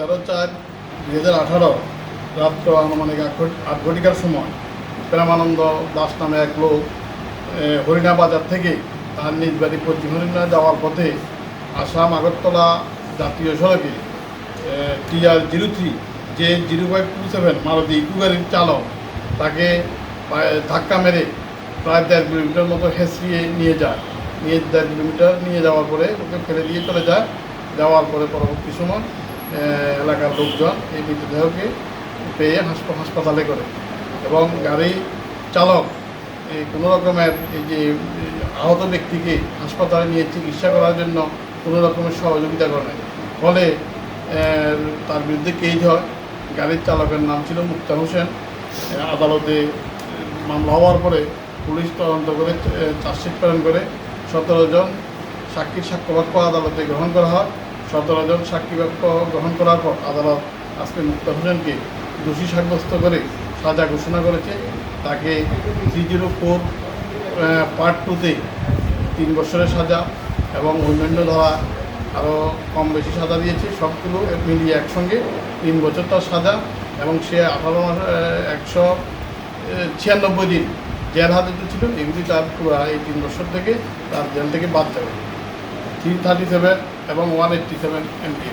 11/4/2018 রাত্র আনুমানিক 8 ঘটিকার সময় প্রেমানন্দ দাস নামে এক লোক হরিণা বাজার থেকে তার নিজ বাড়ি পশ্চিম হরিণা যাওয়ার পথে আসাম আগরতলা জাতীয় সড়কে TR-03 যে 0527 মারুতি ইকো গাড়ির চালক তাকে ধাক্কা মেরে প্রায় 1.5 কিলোমিটার মতো হেঁচড়িয়ে নিয়ে যায়। 1.5 কিলোমিটার নিয়ে যাওয়ার পরে ওকে ফেলে দিয়ে চলে যায়। যাওয়ার পরে পরবর্তী সময় এলাকার লোকজন এই মৃতদেহকে পেয়ে হাসপাতালে করে এবং গাড়ি চালক কোনো রকমের এই যে আহত ব্যক্তিকে হাসপাতালে নিয়ে চিকিৎসা করার জন্য কোনো রকমের সহযোগিতা করে, ফলে তার বিরুদ্ধে কেস হয়। গাড়ির চালকের নাম ছিল মুক্তার হোসেন। আদালতে মামলা হওয়ার পরে পুলিশ তদন্ত করে চার্জশিট প্রেরণ করে 17 জন সাক্ষীর সাক্ষ্যবাক্য আদালতে গ্রহণ করা হয়। 17 জন সাক্ষী বাক্য গ্রহণ করার পর আদালত আজকে মুক্তার হোসেনকে দোষী সাব্যস্ত করে সাজা ঘোষণা করেছে। তাকে 304 পার্ট 2-তে 3 বছরের সাজা এবং অন্যান্য ধারা আরও কম বেশি সাজা দিয়েছে। সবগুলো মিলিয়ে একসঙ্গে 3 বছর তার সাজা এবং সে 196 দিন জেল হাজতে ছিল। এগুলি তার পুরো এই 3 বছর থেকে তার জেল থেকে বাদ যাবে। 337 এবং 187 MPA।